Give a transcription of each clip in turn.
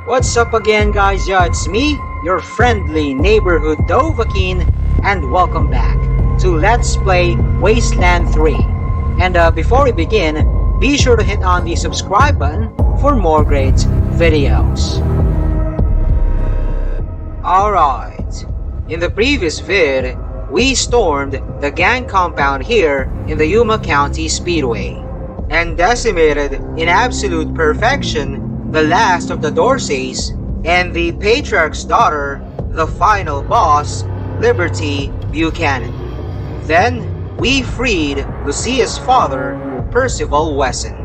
What's up again, guys? Yeah, it's me, your friendly neighborhood Dovahkiin, and welcome back to Let's Play Wasteland 3. And before we begin, be sure to hit on the subscribe button for more great videos. Alright, in the previous vid, we stormed the gang compound here in the Yuma County Speedway and decimated in absolute perfection the last of the Dorseys and the Patriarch's daughter, the final boss, Liberty Buchanan. Then, we freed Lucia's father, Percival Wesson,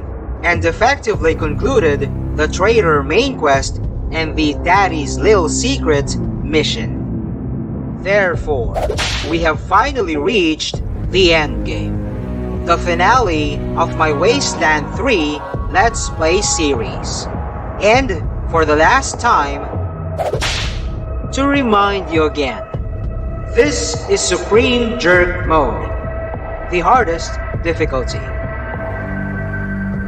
and effectively concluded the traitor main quest and the Daddy's Little Secret mission. Therefore, we have finally reached the endgame, the finale of my Wasteland 3 Let's Play series. And, for the last time, to remind you again, this is Supreme Jerk Mode, the hardest difficulty.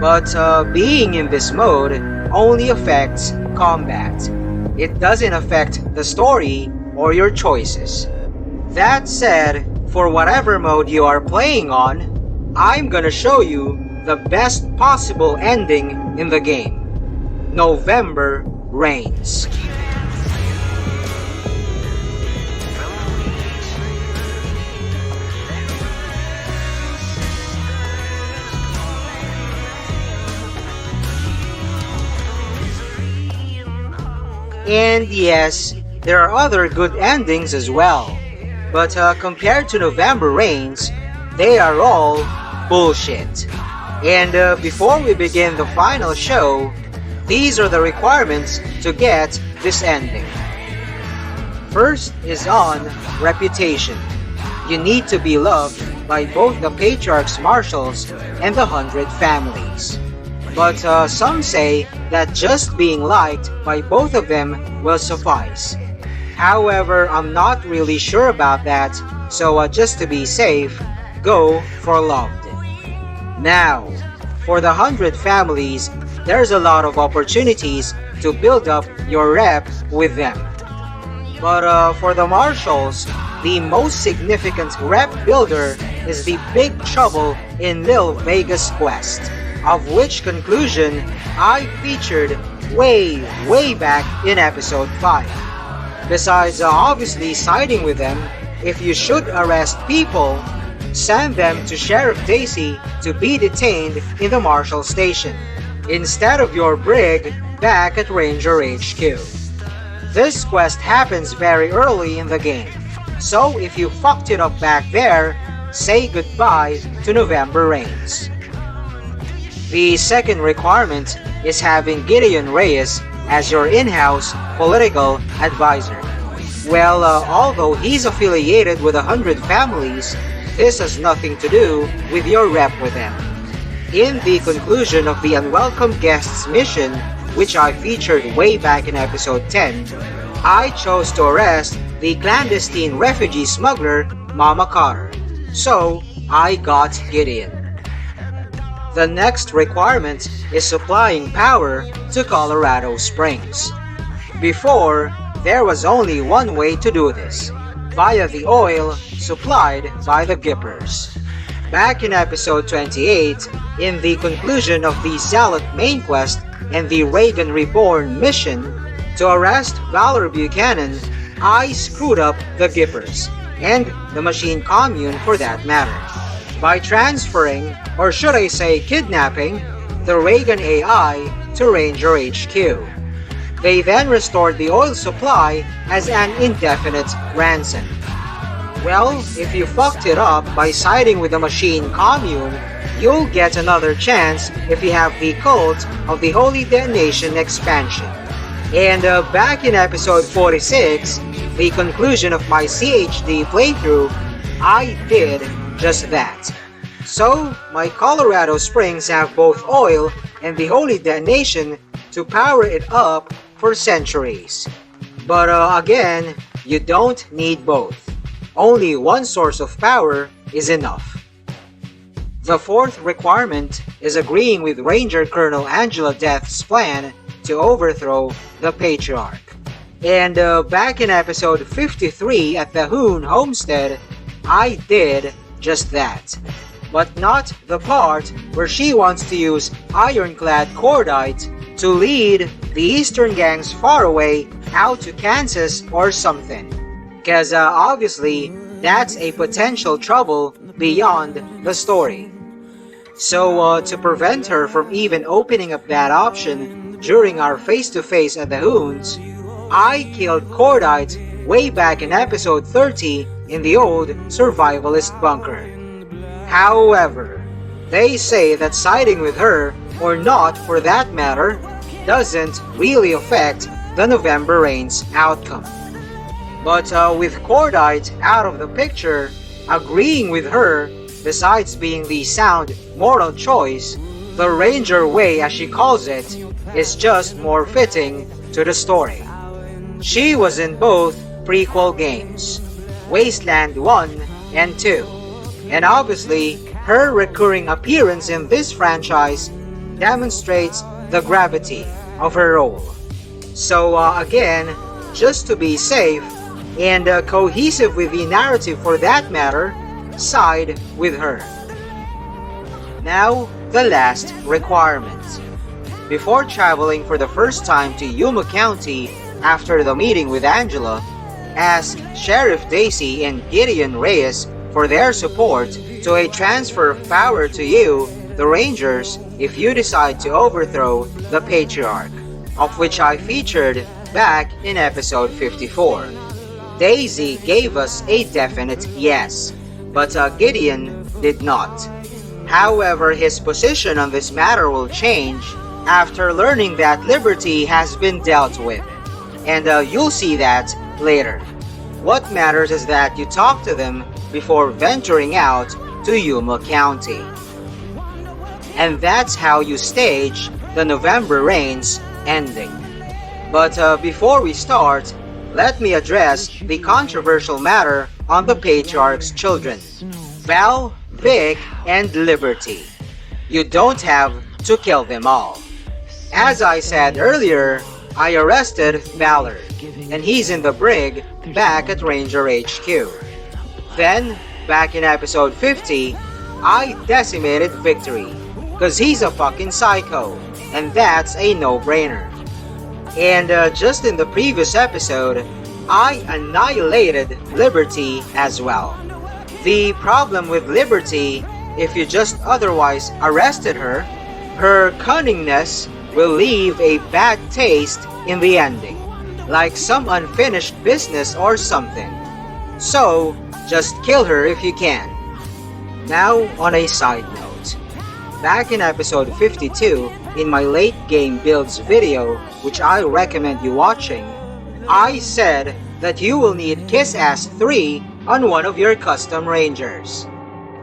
But being in this mode only affects combat. It doesn't affect the story or your choices. That said, for whatever mode you are playing on, I'm gonna show you the best possible ending in the game. November Reigns. And yes, there are other good endings as well. But compared to November Reigns, they are all bullshit. And before we begin the final show, these are the requirements to get this ending. First is on reputation. You need to be loved by both the Patriarch's marshals and the 100 families. But some say that just being liked by both of them will suffice. However, I'm not really sure about that, so just to be safe, go for loved. Now, for the 100 families, there's a lot of opportunities to build up your rep with them. But for the marshals, the most significant rep builder is the Big Trouble in Little Vegas quest, of which conclusion I featured way back in episode 5. Besides obviously siding with them, if you should arrest people, send them to Sheriff Daisy to be detained in the Marshal Station, instead of your brig back at Ranger HQ. This quest happens very early in the game, so if you fucked it up back there, say goodbye to November Reigns. The second requirement is having Gideon Reyes as your in-house political advisor. Well, although he's affiliated with 100 families, this has nothing to do with your rep with them. In the conclusion of the Unwelcome Guests mission, which I featured way back in episode 10, I chose to arrest the clandestine refugee smuggler Mama Carter, so I got Gideon. The next requirement is supplying power to Colorado Springs. Before, there was only one way to do this, via the oil supplied by the Gippers. Back in episode 28, in the conclusion of the Zealot main quest and the Reagan Reborn mission to arrest Valor Buchanan, I screwed up the Gippers, and the Machine Commune for that matter, by transferring, or should I say kidnapping, the Reagan AI to Ranger HQ. They then restored the oil supply as an indefinite ransom. Well, if you fucked it up by siding with the Machine Commune, you'll get another chance if you have the Cult of the Holy Detonation expansion. And back in episode 46, the conclusion of my CHD playthrough, I did just that. So, my Colorado Springs have both oil and the Holy Detonation to power it up for centuries. But again, you don't need both. Only one source of power is enough. The fourth requirement is agreeing with Ranger Colonel Angela Death's plan to overthrow the patriarch. And back in episode 53 at the Hoon homestead, I did just that. But not the part where she wants to use ironclad cordite to lead the Eastern gangs far away out to Kansas or something. Cause obviously, that's a potential trouble beyond the story. So to prevent her from even opening up that option during our face-to-face at the Hoons, I killed Cordite way back in episode 30 in the old survivalist bunker. However, they say that siding with her, or not for that matter, doesn't really affect the November Rains outcome. But with Cordite out of the picture, agreeing with her, besides being the sound moral choice, the Ranger way as she calls it, is just more fitting to the story. She was in both prequel games, Wasteland 1 and 2, and obviously her recurring appearance in this franchise demonstrates the gravity of her role. So again, just to be safe and cohesive with the narrative for that matter, side with her. Now, the last requirement. Before traveling for the first time to Yuma County after the meeting with Angela, ask Sheriff Daisy and Gideon Reyes for their support to a transfer of power to you, the Rangers, if you decide to overthrow the Patriarch, of which I featured back in episode 54. Daisy gave us a definite yes, but Gideon did not. However, his position on this matter will change after learning that Liberty has been dealt with, and you'll see that later. What matters is that you talk to them before venturing out to Yuma County. And that's how you stage the November Rains ending. But before we start, let me address the controversial matter on the Patriarch's children, Val, Vic, and Liberty. You don't have to kill them all. As I said earlier, I arrested Ballard, and he's in the brig back at Ranger HQ. Then, back in episode 50, I decimated Victory, cause he's a fucking psycho, and that's a no-brainer. And just in the previous episode, I annihilated Liberty as well. The problem with Liberty, if you just otherwise arrested her, her cunningness will leave a bad taste in the ending, like some unfinished business or something. So, just kill her if you can. Now, on a side note, back in episode 52, in my late game builds video, which I recommend you watching, I said that you will need Kiss-Ass 3 on one of your custom Rangers.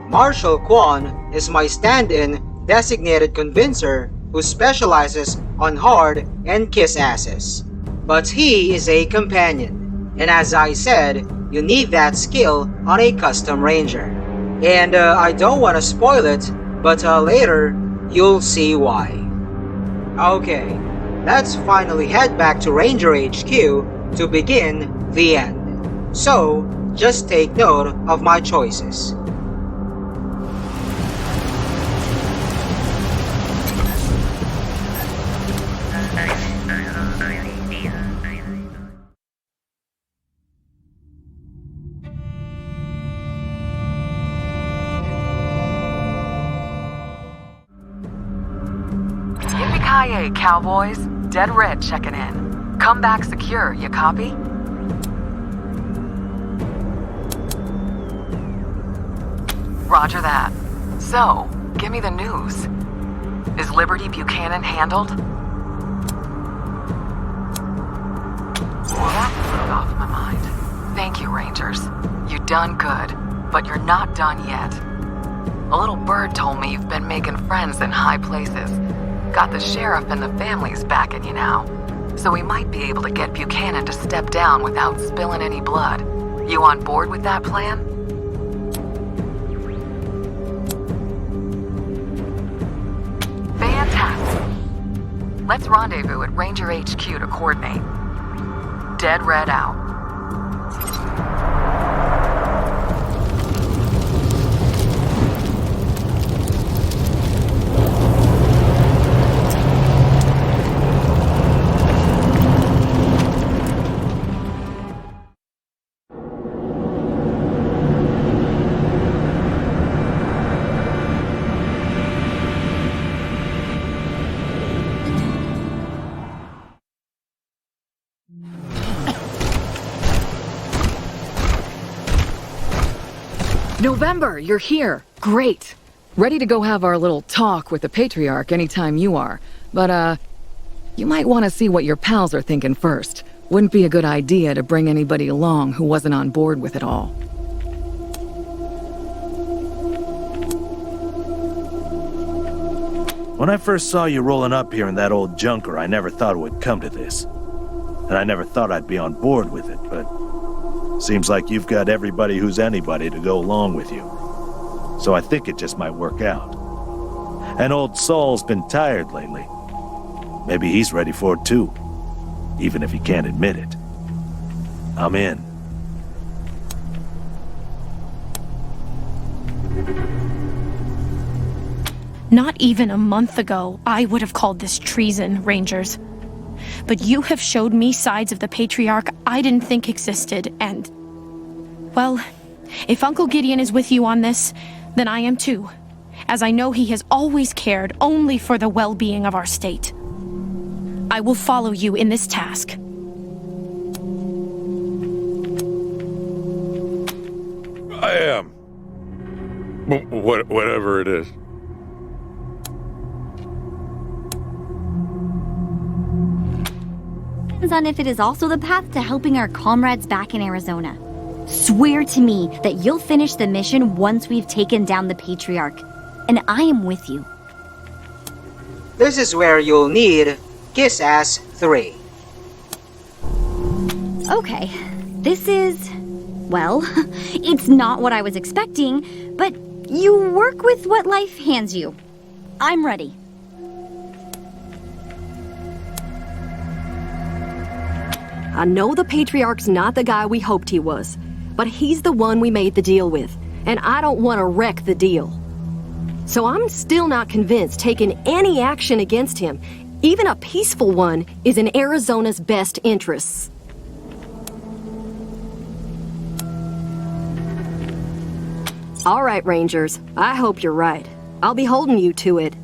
Marshall Quan is my stand-in designated convincer who specializes on hard and kiss-asses. But he is a companion, and as I said, you need that skill on a custom Ranger. And I don't want to spoil it, but later you'll see why. Okay, let's finally head back to Ranger HQ to begin the end. So, just take note of my choices. Yippee-ki-yay, cowboys. Dead Red checking in. Come back secure, you copy? Roger that. So, give me the news. Is Liberty Buchanan handled? That put it off my mind. Thank you, Rangers. You done good, but you're not done yet. A little bird told me you've been making friends in high places. Got the sheriff and the families backing you now. So we might be able to get Buchanan to step down without spilling any blood. You on board with that plan? Fantastic. Let's rendezvous at Ranger HQ to coordinate. Dead Red out. November, you're here. Great. Ready to go have our little talk with the Patriarch anytime you are. But, you might want to see what your pals are thinking first. Wouldn't be a good idea to bring anybody along who wasn't on board with it all. When I first saw you rolling up here in that old junker, I never thought it would come to this. And I never thought I'd be on board with it, but seems like you've got everybody who's anybody to go along with you. So I think it just might work out. And old Saul's been tired lately. Maybe he's ready for it too, even if he can't admit it. I'm in. Not even a month ago, I would have called this treason, Rangers. But you have showed me sides of the Patriarch I didn't think existed, and... well, if Uncle Gideon is with you on this, then I am too, as I know he has always cared only for the well-being of our state. I will follow you in this task. I am. Whatever it is. Depends on if it is also the path to helping our comrades back in Arizona. Swear to me that you'll finish the mission once we've taken down the Patriarch, and I am with you. This is where you'll need Kiss Ass 3. Okay, this is... well, it's not what I was expecting, but you work with what life hands you. I'm ready. I know the Patriarch's not the guy we hoped he was, but he's the one we made the deal with, and I don't want to wreck the deal. So I'm still not convinced taking any action against him, even a peaceful one, is in Arizona's best interests. All right, Rangers, I hope you're right. I'll be holding you to it.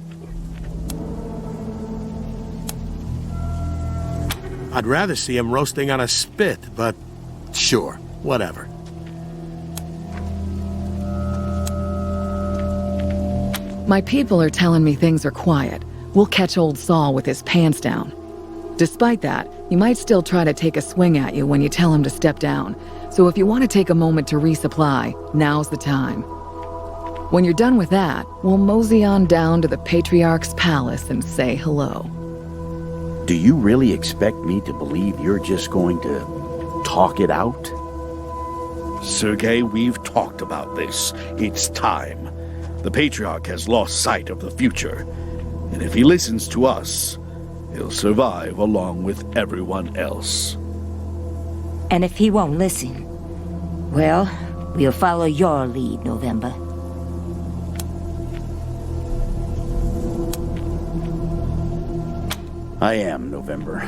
I'd rather see him roasting on a spit, but sure, whatever. My people are telling me things are quiet. We'll catch old Saul with his pants down. Despite that, he might still try to take a swing at you when you tell him to step down. So if you want to take a moment to resupply, now's the time. When you're done with that, we'll mosey on down to the Patriarch's palace and say hello. Do you really expect me to believe you're just going to talk it out? Sergei, we've talked about this. It's time. The Patriarch has lost sight of the future. And if he listens to us, he'll survive along with everyone else. And if he won't listen, well, we'll follow your lead, November. I am, November.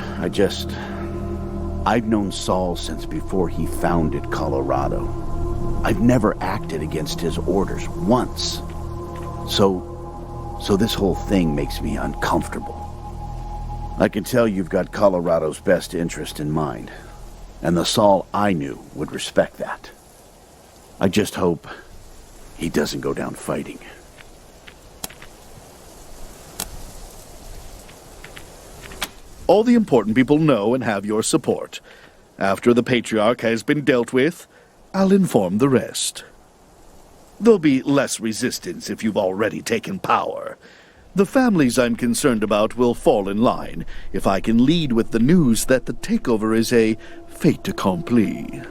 I've known Saul since before he founded Colorado. I've never acted against his orders once. So this whole thing makes me uncomfortable. I can tell you've got Colorado's best interest in mind, and the Saul I knew would respect that. I just hope he doesn't go down fighting. All the important people know and have your support. After the Patriarch has been dealt with, I'll inform the rest. There'll be less resistance if you've already taken power. The families I'm concerned about will fall in line if I can lead with the news that the takeover is a fait accompli.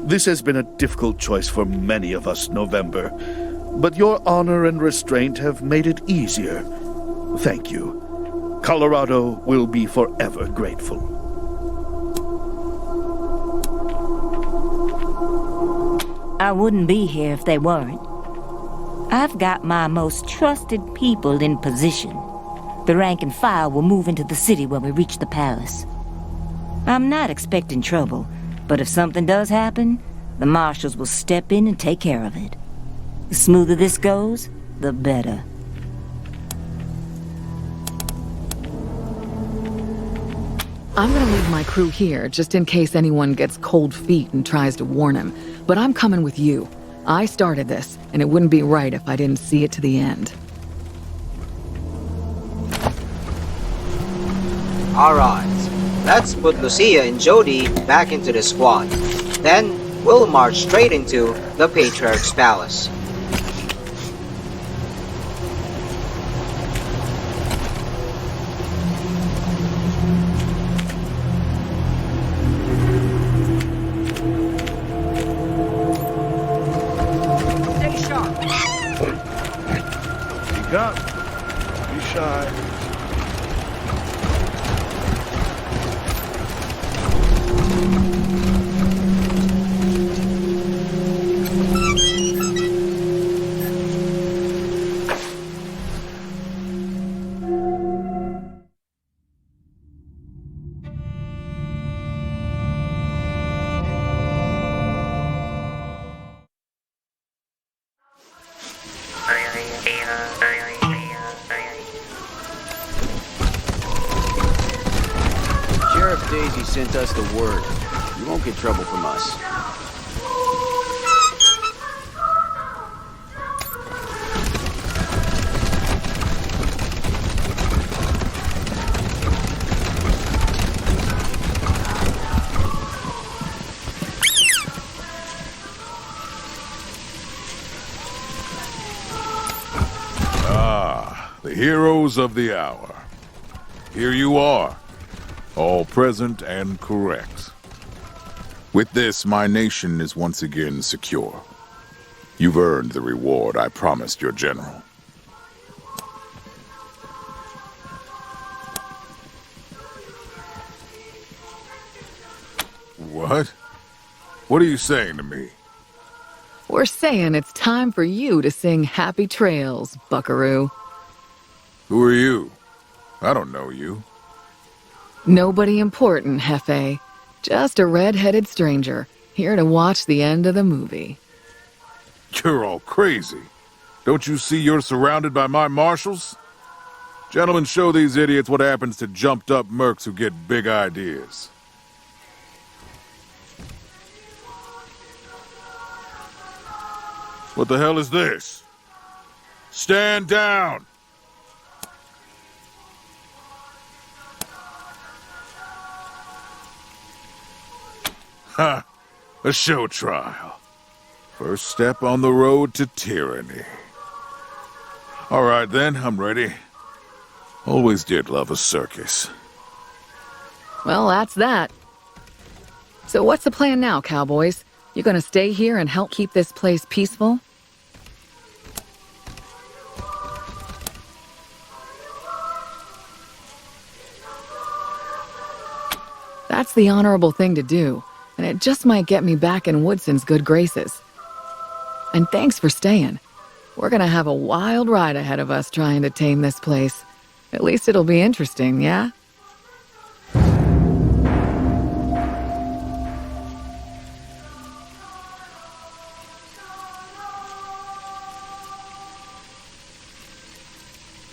This has been a difficult choice for many of us, November, but your honor and restraint have made it easier. Thank you. Colorado will be forever grateful. I wouldn't be here if they weren't. I've got my most trusted people in position. The rank and file will move into the city when we reach the palace. I'm not expecting trouble, but if something does happen, the marshals will step in and take care of it. The smoother this goes, the better. I'm gonna leave my crew here, just in case anyone gets cold feet and tries to warn him. But I'm coming with you. I started this, and it wouldn't be right if I didn't see it to the end. Alright, let's put Lucia and Jody back into the squad. Then, we'll march straight into the Patriarch's palace. Speak up. Don't be shy. Sheriff Daisy sent us the word. You won't get trouble from us. The heroes of the hour. Here you are, all present and correct. With this, my nation is once again secure. You've earned the reward I promised your general. What? What are you saying to me? We're saying it's time for you to sing Happy Trails, buckaroo. Who are you? I don't know you. Nobody important, Hefe. Just a red-headed stranger, here to watch the end of the movie. You're all crazy. Don't you see you're surrounded by my marshals? Gentlemen, show these idiots what happens to jumped-up mercs who get big ideas. What the hell is this? Stand down! Ha! A show trial. First step on the road to tyranny. All right, then, I'm ready. Always did love a circus. Well, that's that. So what's the plan now, cowboys? You gonna stay here and help keep this place peaceful? That's the honorable thing to do, and it just might get me back in Woodson's good graces. And thanks for staying. We're gonna have a wild ride ahead of us trying to tame this place. At least it'll be interesting, yeah?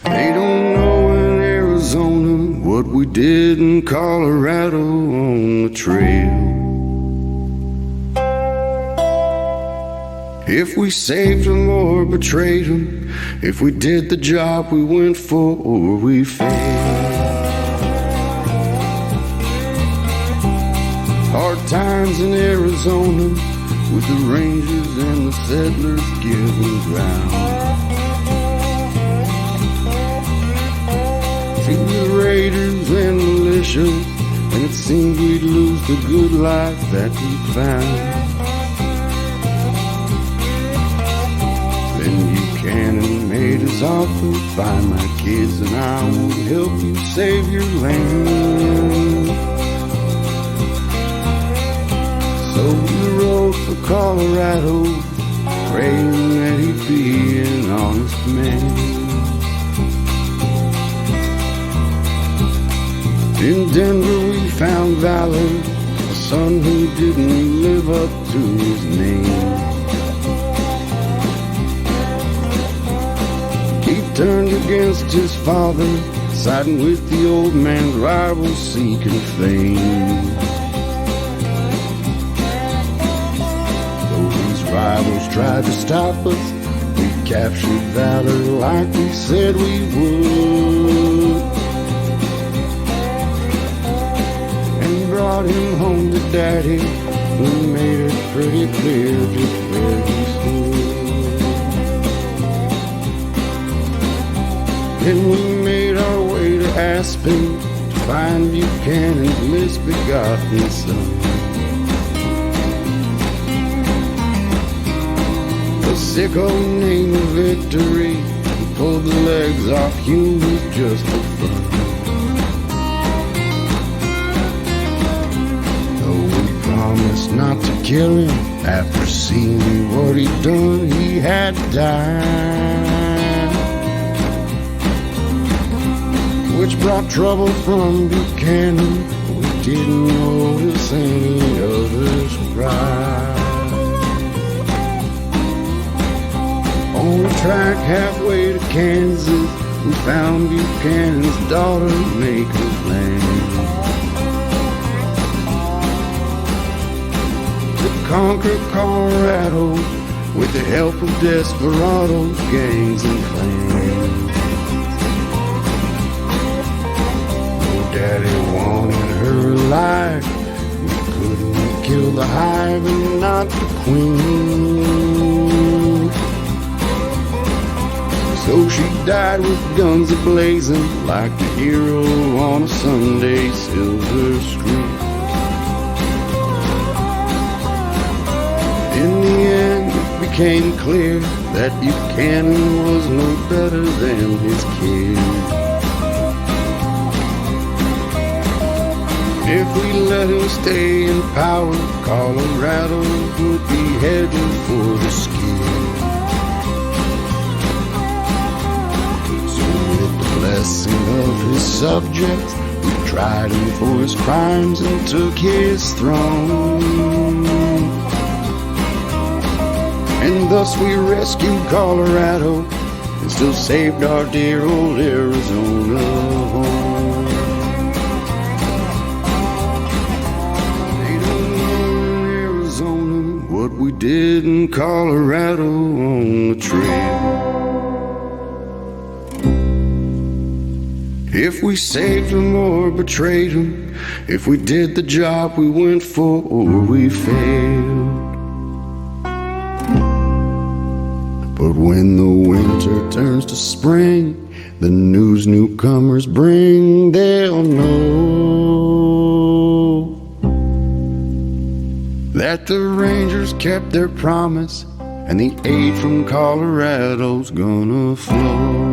They don't know in Arizona what we did in Colorado on the trail. If we saved them or betrayed them, if we did the job we went for or we failed. Hard times in Arizona with the Rangers and the settlers giving ground. To the raiders and militias, and it seemed we'd lose the good life that we found. Then Buchanan made trade is offered. Find my kids and I will help you save your land. So we rode for Colorado, praying that he'd be an honest man. In Denver we found Valor, a son who didn't live up to his name. He turned against his father, siding with the old man's rivals seeking fame. Though these rivals tried to stop us, we captured Valor like we said we would, and brought him home to Daddy, who made it pretty clear just where he stood. Then we made our way to Aspen to find Buchanan's misbegotten son. The sicko name of Victory, he pulled the legs off humans just for fun. Though we promised not to kill him, after seeing what he'd done, he had to die. Which brought trouble from Buchanan. We didn't notice any others cry. On the track halfway to Kansas, we found Buchanan's daughter making plans to conquer Colorado with the help of desperados, gangs, and clans. Daddy wanted her alive. We couldn't kill the hive and not the queen. So she died with guns a-blazing like the hero on a Sunday silver screen. In the end, it became clear that Buchanan was no better than his kid. If we let him stay in power, Colorado would be heading for the skid. So with the blessing of his subjects, we tried him for his crimes and took his throne. And thus we rescued Colorado and still saved our dear old Arizona home. What we did in Colorado on the trail. If we saved him or betrayed him, if we did the job we went for or we failed. But when the winter turns to spring, the news newcomers bring, they'll know that the Rangers kept their promise and the aid from Colorado's gonna flow.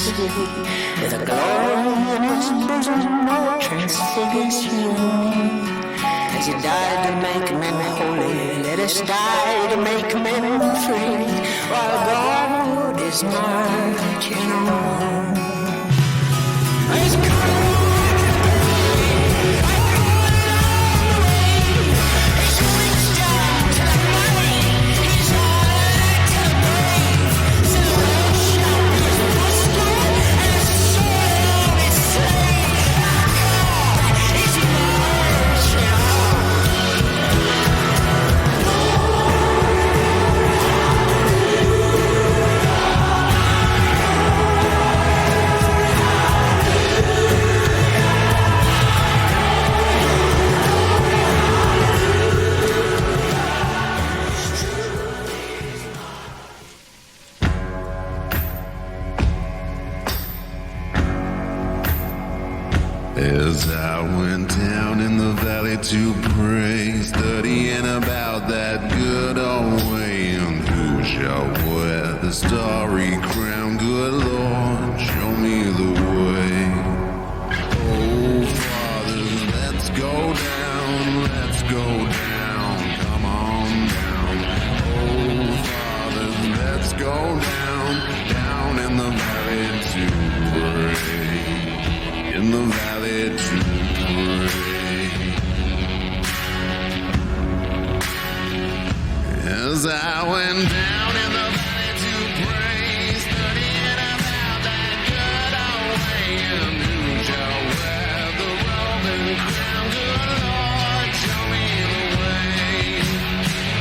city with a glory in his bosom that transfigures you. As he died to make men holy, let us die to make men free, while God is marching on. He's coming. As I went down in the valley to pray, studying about that good old way, and who shall wear the starry crown? Good Lord, show me the way. Oh, Father, let's go down, let's go down, come on down. Oh, Father, let's go down, down in the valley to pray. In the valley to pray. As I went down in the valley to pray, studying about that good old way, and who shall wear the Roman crown? Good Lord, show me the way.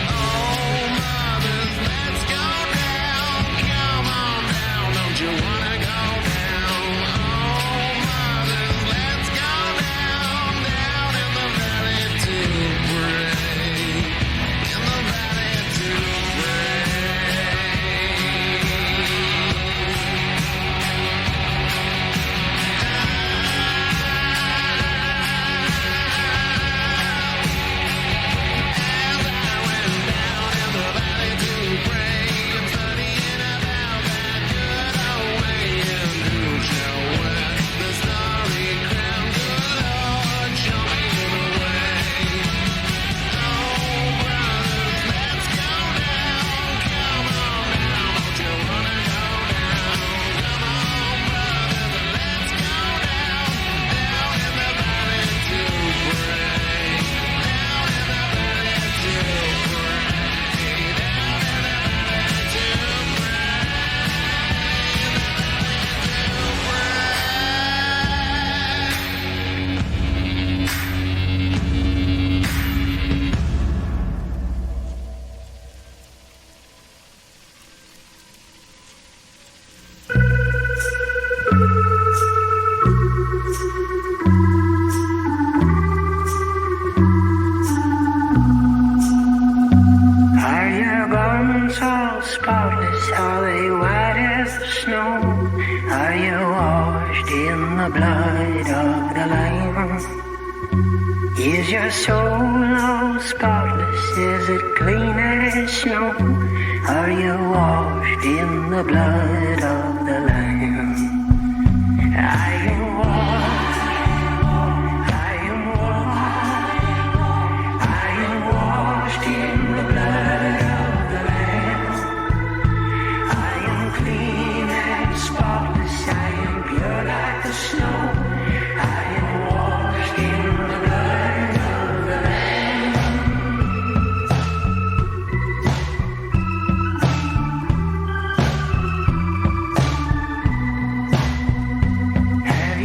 Oh, mothers, let's go down, come on down, don't you wanna go down? Oh, mothers, let's go down, down in the valley to pray, in the valley to pray. Are your garments all spotless? Are they white as the snow? Are you washed in the blood of the Lamb? Is your soul all spotless? Is it clean as snow? Are you washed in the blood of the Lamb? I am washed. I am washed. I am washed in the blood of the Lamb. I am clean and spotless. I am pure like the snow. I am washed in the blood of the Lamb. Have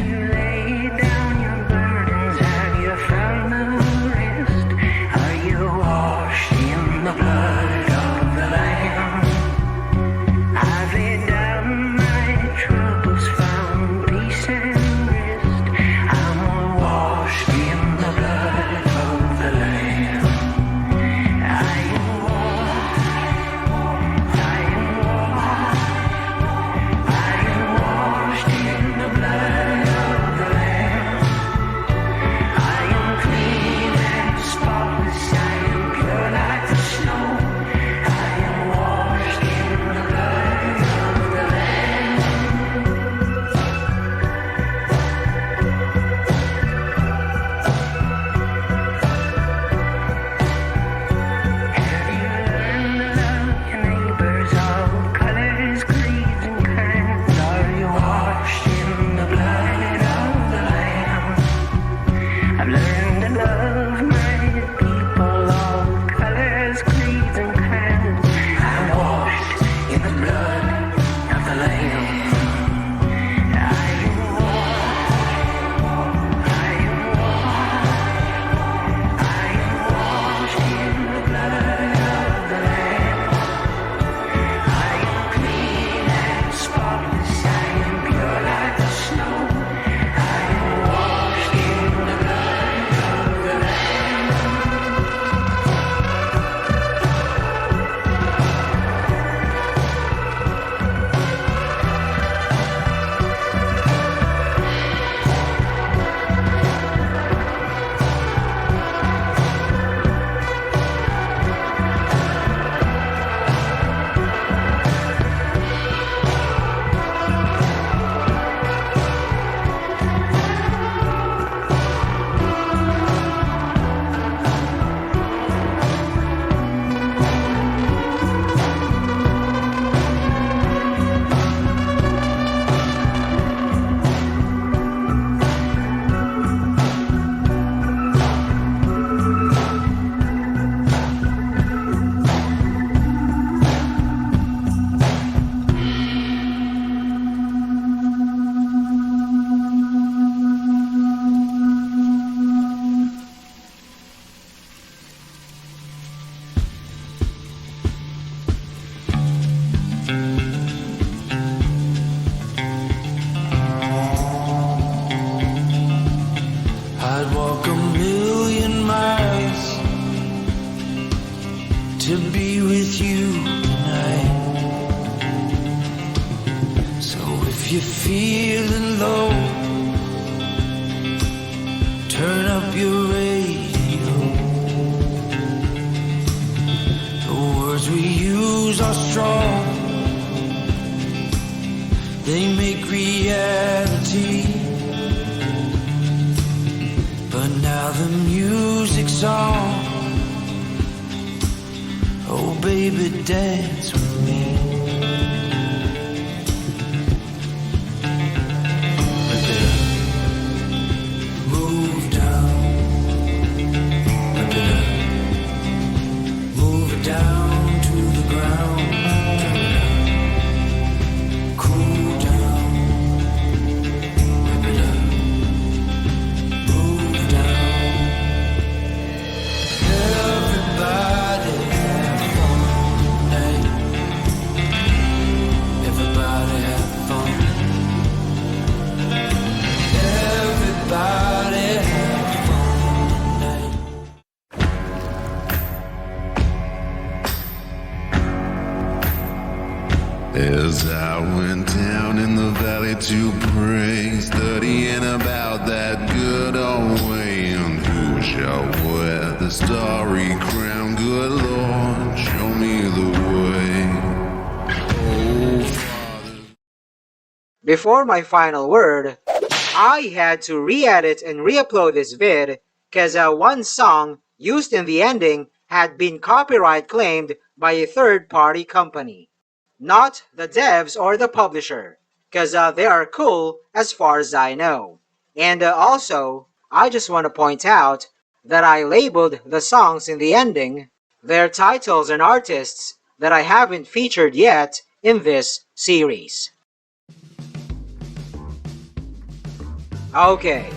to be with you tonight. So if you're feeling low, turn up your radio. The words we use are strong, they make reality. But now the music's on. Oh baby, dance with me. Rip it up. Move down. Rip it up. Move it down to the ground. Turn it up. Cool down. Rip it up. Move down. Everybody have fun tonight. Everybody have fun. Everybody have fun tonight. As I went down in the valley to pray, studying about that good old way, and who shall wear the starry crown? Good Lord, show me the way. Oh, Father. Before my final word, I had to re-edit and re-upload this vid because one song used in the ending had been copyright claimed by a third-party company. Not the devs or the publisher, because they are cool as far as I know. And also, I just want to point out that I labeled the songs in the ending their titles and artists that I haven't featured yet in this series. Okay,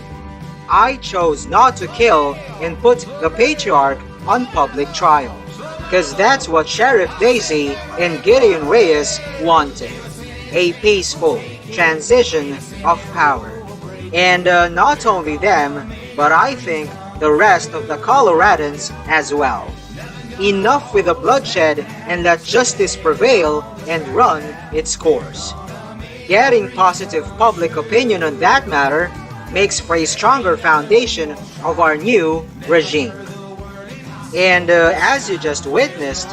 I chose not to kill and put the Patriarch on public trial, because that's what Sheriff Daisy and Gideon Reyes wanted. A peaceful transition of power. And not only them, but I think the rest of the Coloradans as well. Enough with the bloodshed and let justice prevail and run its course. Getting positive public opinion on that matter makes for a stronger foundation of our new regime. And as you just witnessed,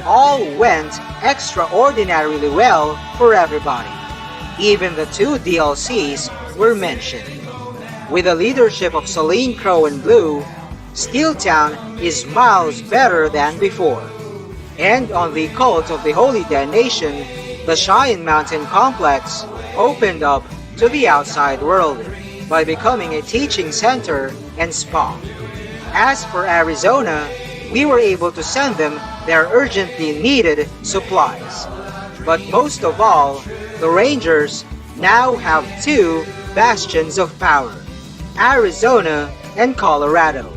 all went extraordinarily well for everybody. Even the 2 DLCs were mentioned. With the leadership of Celine, Crow, and Blue, Steeltown is miles better than before. And on the Cult of the Holy Dead Nation, the Cheyenne Mountain Complex opened up to the outside world by becoming a teaching center and spa. As for Arizona, we were able to send them their urgently needed supplies. But most of all, the Rangers now have 2 bastions of power, Arizona and Colorado,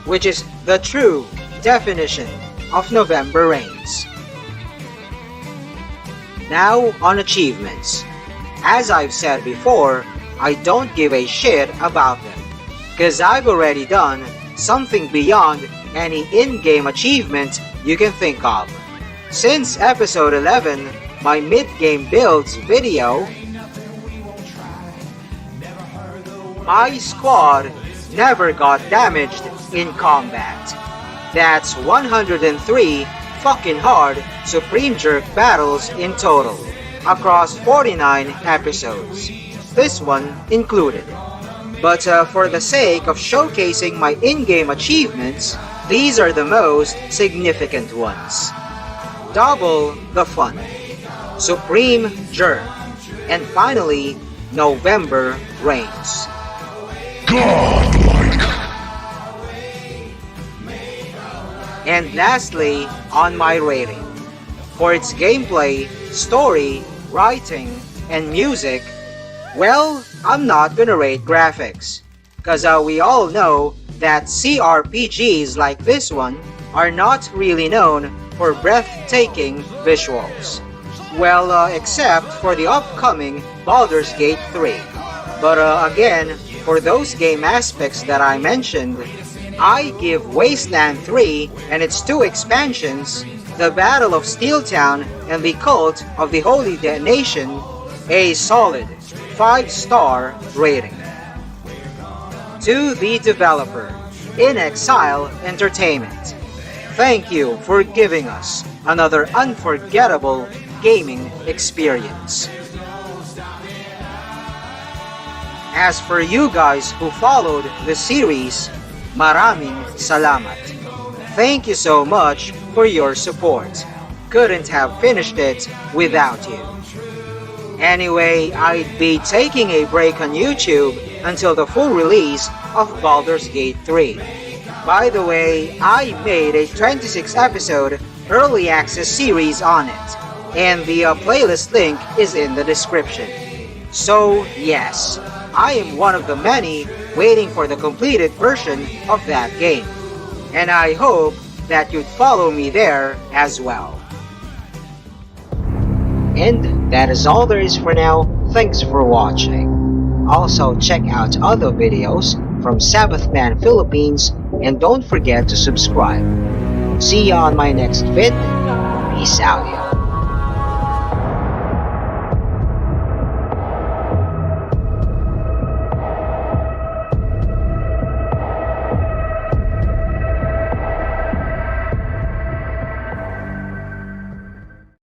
which is the true definition of November Rains. Now on achievements. As I've said before, I don't give a shit about them, cause I've already done something beyond any in-game achievement you can think of. Since episode 11, my mid-game builds video, my squad never got damaged in combat. That's 103 fucking hard Supreme Jerk battles in total, across 49 episodes, this one included. But for the sake of showcasing my in-game achievements, these are the most significant ones. Double the Fun, Supreme Jerk, and finally, November Rains. Godlike! And lastly, on my rating. For its gameplay, story, writing, and music, well, I'm not gonna rate graphics. Cause we all know that CRPGs like this one are not really known for breathtaking visuals. Well, except for the upcoming Baldur's Gate 3. But again, for those game aspects that I mentioned, I give Wasteland 3 and its 2 expansions The Battle of Steeltown and the Cult of the Holy Nation a solid 5-star rating. To the developer, In Exile Entertainment, thank you for giving us another unforgettable gaming experience. As for you guys who followed the series, maraming salamat. Thank you so much for your support. Couldn't have finished it without you. Anyway, I'd be taking a break on YouTube until the full release of Baldur's Gate 3. By the way, I made a 26-episode early access series on it, and the playlist link is in the description. So yes, I am one of the many waiting for the completed version of that game, and I hope that you'd follow me there as well. And that is all there is for now. Thanks for watching. Also check out other videos from Sabbath Man Philippines, and don't forget to subscribe. See you on my next vid. Peace out.